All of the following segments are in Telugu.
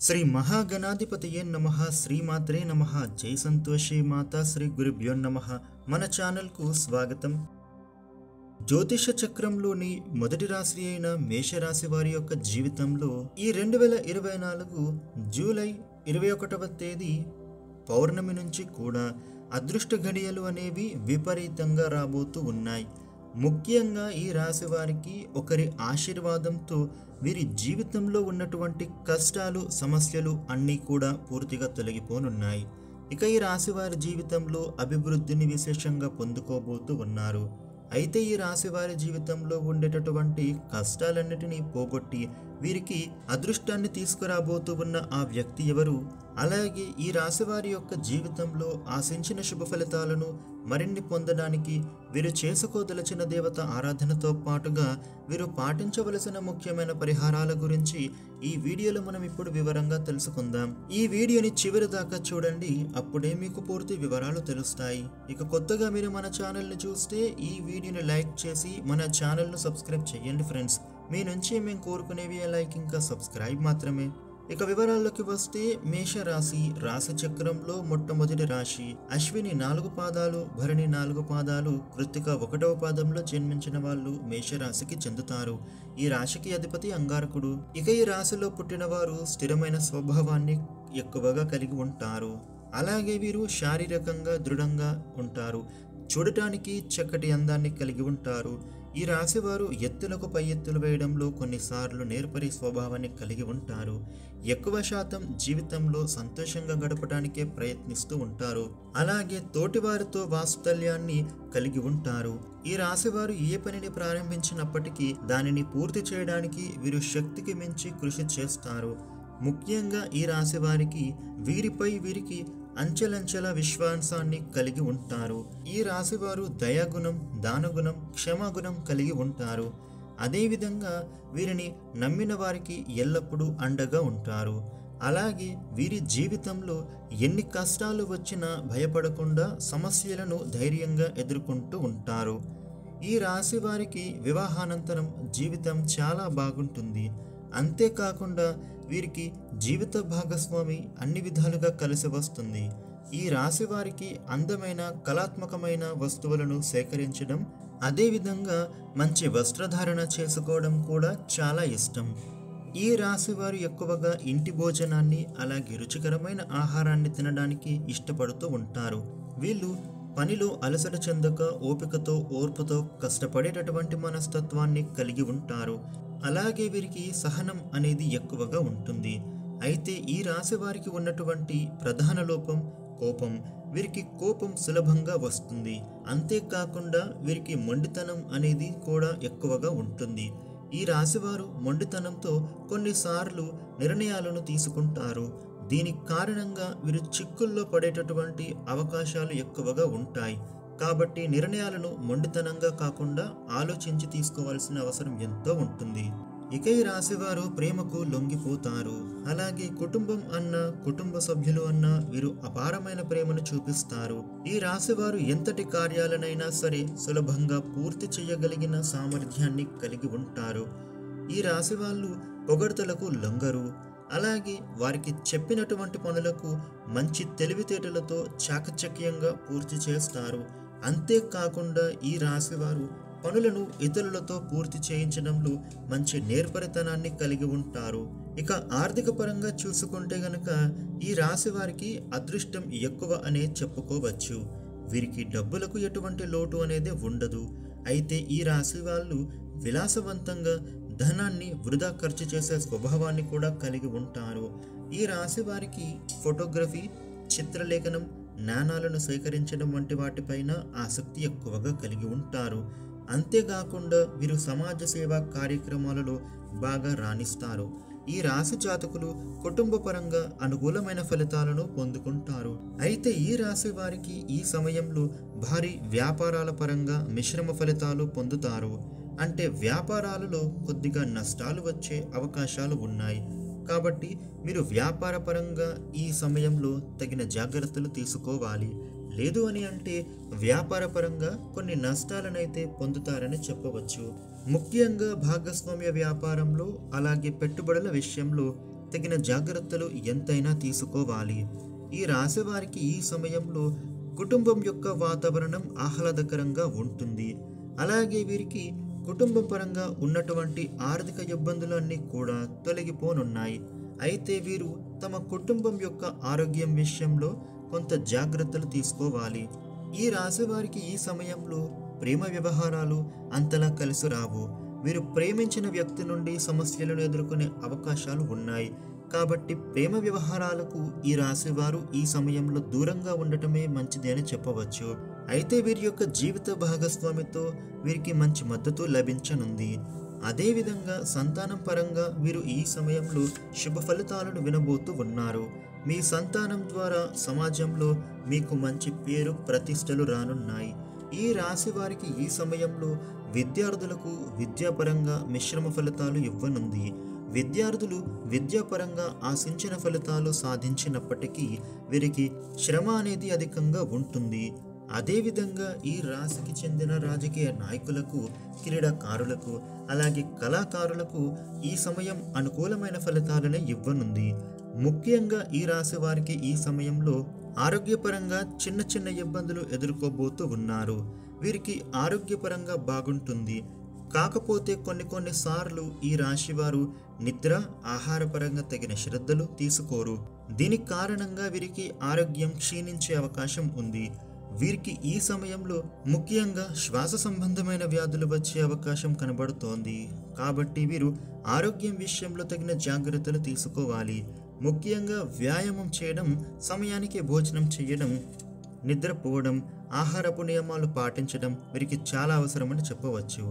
శ్రీ మహాగణాధిపతయే నమః శ్రీమాత్రే నమః జై సంతోషి మాతా శ్రీ గురుభ్యో నమః. మన ఛానల్కు స్వాగతం. జ్యోతిష చక్రంలోని మొదటి రాశి అయిన మేషరాశి వారి యొక్క జీవితంలో ఈ 2024 జూలై 21వ తేదీ పౌర్ణమి నుంచి కూడా అదృష్ట ఘడియలు అనేవి విపరీతంగా రాబోతూ ఉన్నాయి. ముఖ్యంగా ఈ రాశి వారికి ఒకరి ఆశీర్వాదంతో వీరి జీవితంలో ఉన్నటువంటి కష్టాలు సమస్యలు అన్నీ కూడా పూర్తిగా తొలగిపోనున్నాయి. ఇక ఈ రాశి వారి జీవితంలో అభివృద్ధిని విశేషంగా పొందుకోబోతూ ఉన్నారు. అయితే ఈ రాశి వారి జీవితంలో ఉండేటటువంటి కష్టాలన్నిటినీ పోగొట్టి వీరికి అదృష్టాన్ని తీసుకురాబోతూ ఉన్న ఆ వ్యక్తి ఎవరు? అలాగే ఈ రాశి వారి యొక్క జీవితంలో ఆశించిన శుభ ఫలితాలను మరిన్ని పొందడానికి వీరు చేసుకోదలచిన దేవత ఆరాధనతో పాటుగా వీరు పాటించవలసిన ముఖ్యమైన పరిహారాల గురించి ఈ వీడియోలో మనం ఇప్పుడు వివరంగా తెలుసుకుందాం. ఈ వీడియోని చివరి దాకా చూడండి, అప్పుడే మీకు పూర్తి వివరాలు తెలుస్తాయి. ఇక కొత్తగా మీరు మన ఛానల్ని చూస్తే ఈ వీడియోని లైక్ చేసి మన ఛానల్ను సబ్స్క్రైబ్ చేయండి ఫ్రెండ్స్. మీ నుంచి మేము కోరుకునేవి లైక్ ఇంకా సబ్స్క్రైబ్ మాత్రమే. ఇక వివరాల్లోకి వస్తే మేషరాశి రాశి చక్రంలో మొట్టమొదటి రాశి అశ్విని 4 పాదాలు, భరణి 4 పాదాలు, కృత్తిక 1వ పాదంలో జన్మించిన వాళ్ళు మేషరాశికి చెందుతారు. ఈ రాశికి అధిపతి అంగారకుడు. ఇక ఈ రాశిలో పుట్టిన వారు స్థిరమైన స్వభావాన్ని ఎక్కువగా కలిగి ఉంటారు. అలాగే వీరు శారీరకంగా దృఢంగా ఉంటారు. చూడటానికి చక్కటి అందాన్ని కలిగి ఉంటారు. ఈ రాశి వారు ఎత్తులకు పై ఎత్తులు వేయడంలో కొన్నిసార్లు నేర్పరి స్వభావాన్ని కలిగి ఉంటారు. ఎక్కువ శాతం జీవితంలో సంతోషంగా గడపడానికే ప్రయత్నిస్తూ ఉంటారు. అలాగే తోటివారితో వాత్సల్యాన్ని కలిగి ఉంటారు. ఈ రాశి వారు ఏ పనిని ప్రారంభించినప్పటికీ దానిని పూర్తి చేయడానికి వీరు శక్తికి మించి కృషి చేస్తారు. ముఖ్యంగా ఈ రాశి వారికి వీరికి అంచెలంచెల విశ్వాసాన్ని కలిగి ఉంటారు. ఈ రాశివారు దయాగుణం, దానగుణం, క్షమాగుణం కలిగి ఉంటారు. అదేవిధంగా వీరిని నమ్మిన వారికి ఎల్లప్పుడూ అండగా ఉంటారు. అలాగే వీరి జీవితంలో ఎన్ని కష్టాలు వచ్చినా భయపడకుండా సమస్యలను ధైర్యంగా ఎదుర్కొంటూ ఉంటారు. ఈ రాశి వారికి వివాహానంతరం జీవితం చాలా బాగుంటుంది. అంతేకాకుండా వీరికి జీవిత భాగస్వామి అన్ని విధాలుగా కలిసి వస్తుంది. ఈ రాశి వారికి అందమైన కళాత్మకమైన వస్తువులను సేకరించడం, అదేవిధంగా మంచి వస్త్రధారణ చేసుకోవడం కూడా చాలా ఇష్టం. ఈ రాశి వారు ఎక్కువగా ఇంటి భోజనాన్ని అలాగే రుచికరమైన ఆహారాన్ని తినడానికి ఇష్టపడుతూ ఉంటారు. వీళ్ళు పనిలో అలసట చెందక ఓపికతో ఓర్పుతో కష్టపడేటటువంటి మనస్తత్వాన్ని కలిగి ఉంటారు. అలాగే వీరికి సహనం అనేది ఎక్కువగా ఉంటుంది. అయితే ఈ రాశి వారికి ఉన్నటువంటి ప్రధాన లోపం కోపం. వీరికి కోపం సులభంగా వస్తుంది. అంతేకాకుండా వీరికి మొండితనం అనేది కూడా ఎక్కువగా ఉంటుంది. ఈ రాశివారు మొండితనంతో కొన్నిసార్లు నిర్ణయాలను తీసుకుంటారు. దీనికి కారణంగా వీరు చిక్కుల్లో పడేటటువంటి అవకాశాలు ఎక్కువగా ఉంటాయి. కాబట్టి నిర్ణయాలను మొండితనంగా కాకుండా ఆలోచించి తీసుకోవాల్సిన అవసరం ఎంతో ఉంటుంది. ఇక ఈ రాశివారు ప్రేమకు లొంగిపోతారు. అలాగే కుటుంబం అన్న, కుటుంబ సభ్యులు అన్న వీరు అపారమైన ప్రేమను చూపిస్తారు. ఈ రాశివారు ఎంతటి కార్యాలనైనా సరే సులభంగా పూర్తి చేయగలిగిన సామర్థ్యాన్ని కలిగి ఉంటారు. ఈ రాశి వాళ్ళు పొగడ్తలకు లొంగరు. అలాగే వారికి చెప్పినటువంటి పనులకు మంచి తెలివితేటలతో చాకచక్యంగా పూర్తి చేస్తారు. అంతేకాకుండా ఈ రాశివారు పనులను ఇతరులతో పూర్తి చేయించడంలో మంచి నేర్పరితనాన్ని కలిగి ఉంటారు. ఇక ఆర్థిక పరంగా చూసుకుంటే గనక ఈ రాశి వారికి అదృష్టం ఎక్కువ అనే చెప్పుకోవచ్చు. వీరికి డబ్బులకు ఎటువంటి లోటు అనేది ఉండదు. అయితే ఈ రాశి వాళ్ళు విలాసవంతంగా ధనాన్ని వృధా ఖర్చు చేసే స్వభావాన్ని కూడా కలిగి ఉంటారు. ఈ రాశి వారికి ఫోటోగ్రఫీ, చిత్రలేఖనం, నాణాలను సేకరించడం వంటి వాటిపైన ఆసక్తి ఎక్కువగా కలిగి ఉంటారు. అంతేకాకుండా వీరు సమాజ సేవా కార్యక్రమాలలో బాగా రాణిస్తారు. ఈ రాశి జాతకులు కుటుంబ పరంగా అనుకూలమైన ఫలితాలను పొందుకుంటారు. అయితే ఈ రాశి వారికి ఈ సమయంలో భారీ వ్యాపారాల పరంగా మిశ్రమ ఫలితాలు పొందుతారు. అంటే వ్యాపారాలలో కొద్దిగా నష్టాలు వచ్చే అవకాశాలు ఉన్నాయి. కాబట్టి మీరు వ్యాపార పరంగా ఈ సమయంలో తగిన జాగ్రత్తలు తీసుకోవాలి. లేదు అని అంటే వ్యాపార పరంగా కొన్ని నష్టాలనైతే పొందుతారని చెప్పవచ్చు. ముఖ్యంగా భాగస్వామ్య వ్యాపారంలో అలాగే పెట్టుబడుల విషయంలో తగిన జాగ్రత్తలు ఎంతైనా తీసుకోవాలి. ఈ రాశి వారికి ఈ సమయంలో కుటుంబం యొక్క వాతావరణం ఆహ్లాదకరంగా ఉంటుంది. అలాగే వీరికి కుటుంబం పరంగా ఉన్నటువంటి ఆర్థిక ఇబ్బందులన్నీ కూడా తొలగిపోనున్నాయి. అయితే వీరు తమ కుటుంబం యొక్క ఆరోగ్యం విషయంలో కొంత జాగ్రత్తలు తీసుకోవాలి. ఈ రాశి వారికి ఈ సమయంలో ప్రేమ వ్యవహారాలు అంతలా కలిసి రావు. వీరు ప్రేమించిన వ్యక్తి నుండి సమస్యలను ఎదుర్కొనే అవకాశాలు ఉన్నాయి. కాబట్టి ప్రేమ వ్యవహారాలకు ఈ రాశి వారు ఈ సమయంలో దూరంగా ఉండటమే మంచిది అని చెప్పవచ్చు. అయితే వీరి యొక్క జీవిత భాగస్వామితో వీరికి మంచి మద్దతు లభించనుంది. అదేవిధంగా సంతానం పరంగా వీరు ఈ సమయంలో శుభ ఫలితాలను వినబోతూ ఉన్నారు. మీ సంతానం ద్వారా సమాజంలో మీకు మంచి పేరు ప్రతిష్టలు రానున్నాయి. ఈ రాశి వారికి ఈ సమయంలో విద్యార్థులకు విద్యాపరంగా మిశ్రమ ఫలితాలు ఇవ్వనుంది. విద్యార్థులు విద్యాపరంగా ఆశించిన ఫలితాలు సాధించినప్పటికీ వీరికి శ్రమ అనేది అధికంగా ఉంటుంది. అదేవిధంగా ఈ రాశికి చెందిన రాజకీయ నాయకులకు, క్రీడాకారులకు, అలాగే కళాకారులకు ఈ సమయం అనుకూలమైన ఫలితాలనే ఇవ్వనుంది. ముఖ్యంగా ఈ రాశి వారికి ఈ సమయంలో ఆరోగ్యపరంగా చిన్న చిన్న ఇబ్బందులు ఎదుర్కోబోతూ ఉన్నారు. వీరికి ఆరోగ్యపరంగా బాగుంటుంది. కాకపోతే కొన్ని సార్లు ఈ రాశివారు నిద్ర, ఆహారపరంగా తగిన శ్రద్ధలు తీసుకోరు. దీని కారణంగా వీరికి ఆరోగ్యం క్షీణించే అవకాశం ఉంది. వీరికి ఈ సమయంలో ముఖ్యంగా శ్వాస సంబంధమైన వ్యాధులు వచ్చే అవకాశం కనబడుతోంది. కాబట్టి వీరు ఆరోగ్యం విషయంలో తగిన జాగ్రత్తలు తీసుకోవాలి. ముఖ్యంగా వ్యాయామం చేయడం, సమయానికి భోజనం చేయడం, నిద్రపోవడం, ఆహారపు నియమాలు పాటించడం వీరికి చాలా అవసరమని చెప్పవచ్చు.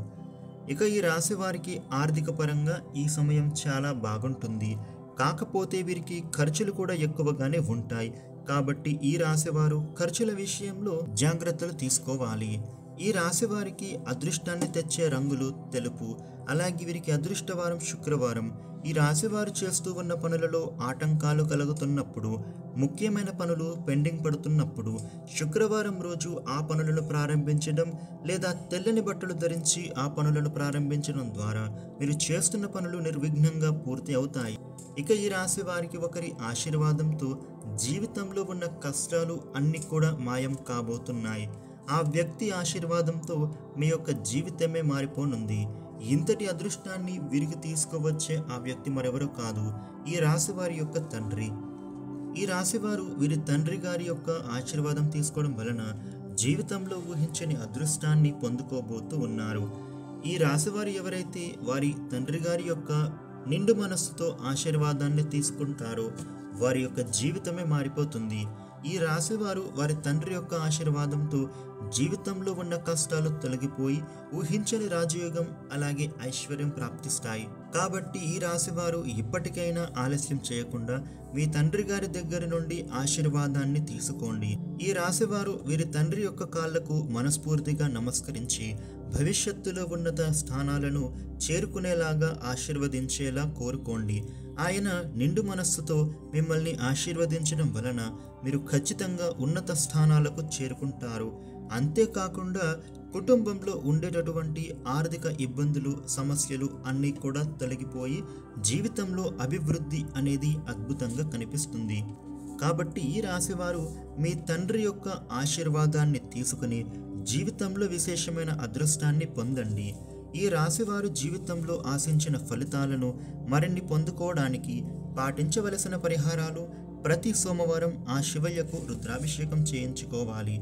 ఇక ఈ రాశి వారికి ఆర్థిక పరంగా ఈ సమయం చాలా బాగుంటుంది. కాకపోతే వీరికి ఖర్చులు కూడా ఎక్కువగానే ఉంటాయి. కాబట్టి ఈ రాశి వారు ఖర్చుల విషయంలో జాగ్రత్తలు తీసుకోవాలి. ఈ రాశి వారికి అదృష్టాన్ని తెచ్చే రంగులు తెలుపు. అలాగే వీరికి అదృష్టవారం శుక్రవారం. ఈ రాశి వారు చేస్తూ ఉన్న పనులలో ఆటంకాలు కలుగుతున్నప్పుడు, ముఖ్యమైన పనులు పెండింగ్ పడుతున్నప్పుడు శుక్రవారం రోజు ఆ పనులను ప్రారంభించడం లేదా తెల్లని బట్టలు ధరించి ఆ పనులను ప్రారంభించడం ద్వారా మీరు చేస్తున్న పనులు నిర్విఘ్నంగా పూర్తి అవుతాయి. ఇక ఈ రాశి వారికి ఒకరి ఆశీర్వాదంతో జీవితంలో ఉన్న కష్టాలు అన్నీ కూడా మాయం కాబోతున్నాయి. ఆ వ్యక్తి ఆశీర్వాదంతో మీ యొక్క జీవితమే మారిపోనుంది. ఇంతటి అదృష్టాన్ని వీరికి తీసుకువచ్చే ఆ వ్యక్తి మరెవరో కాదు, ఈ రాశి వారి యొక్క తండ్రి. ఈ రాశివారు వీరి తండ్రి గారి యొక్క ఆశీర్వాదం తీసుకోవడం వలన జీవితంలో ఊహించని అదృష్టాన్ని పొందుకోబోతూ ఉన్నారు. ఈ రాశివారు ఎవరైతే వారి తండ్రి గారి యొక్క నిండు మనస్సుతో ఆశీర్వాదాన్ని తీసుకుంటారో వారి యొక్క జీవితమే మారిపోతుంది. ఈ రాశివారు వారి తండ్రి యొక్క ఆశీర్వాదంతో జీవితంలో ఉన్న కష్టాలు తొలగిపోయి ఊహించని రాజయోగం అలాగే ఐశ్వర్యం ప్రాప్తిస్తాయి. కాబట్టి ఈ రాశివారు ఇప్పటికైనా ఆలస్యం చేయకుండా మీ తండ్రి గారి దగ్గర నుండి ఆశీర్వాదాన్ని తీసుకోండి. ఈ రాశివారు వీరి తండ్రి యొక్క కాళ్లకు మనస్ఫూర్తిగా నమస్కరించి భవిష్యత్తులో ఉన్నత స్థానాలను చేరుకునేలాగా ఆశీర్వదించేలా కోరుకోండి. ఆయన నిండు మనస్సుతో మిమ్మల్ని ఆశీర్వదించడం వలన మీరు ఖచ్చితంగా ఉన్నత స్థానాలకు చేరుకుంటారు. అంతేకాకుండా కుటుంబంలో ఉండేటటువంటి ఆర్థిక ఇబ్బందులు, సమస్యలు అన్నీ కూడా తొలగిపోయి జీవితంలో అభివృద్ధి అనేది అద్భుతంగా కనిపిస్తుంది. కాబట్టి ఈ రాశివారు మీ తండ్రి యొక్క ఆశీర్వాదాన్ని తీసుకుని జీవితంలో విశేషమైన అదృష్టాన్ని పొందండి. ఈ రాశివారు జీవితంలో ఆశించిన ఫలితాలను మరిన్ని పొందుకోవడానికి పాటించవలసిన పరిహారాలు: ప్రతి సోమవారం ఆ శివయ్యకు రుద్రాభిషేకం చేయించుకోవాలి.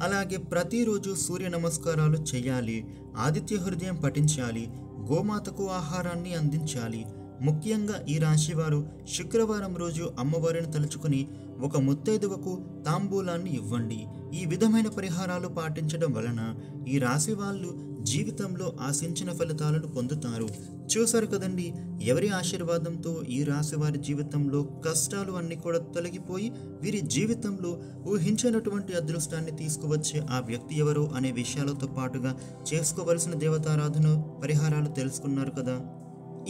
అలాగే ప్రతిరోజు సూర్య నమస్కారాలు చేయాలి. ఆదిత్య హృదయం పఠించాలి. గోమాతకు ఆహారాన్ని అందించాలి. ముఖ్యంగా ఈ రాశివారు శుక్రవారం రోజు అమ్మవారిని తలుచుకుని ఒక ముత్తైదువకు తాంబూలాన్ని ఇవ్వండి. ఈ విధమైన పరిహారాలు పాటించడం వలన ఈ రాశి వాళ్ళు జీవితంలో ఆశించిన ఫలితాలను పొందుతారు. చూసారు కదండి, ఎవరి ఆశీర్వాదంతో ఈ రాశి వారి జీవితంలో కష్టాలు అన్నీ కూడా తొలగిపోయి వీరి జీవితంలో ఊహించినటువంటి అదృష్టాన్ని తీసుకువచ్చే ఆ వ్యక్తి ఎవరు అనే విషయాలతో పాటుగా చేసుకోవలసిన దేవతారాధన పరిహారాలు తెలుసుకున్నారు కదా.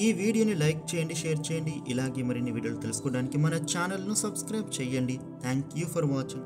ఈ వీడియోని లైక్ చేయండి, షేర్ చేయండి. ఇలాగే మరిన్ని వీడియోలు తెలుసుకోవడానికి మన ఛానల్ను సబ్స్క్రైబ్ చేయండి. Thank you for watching.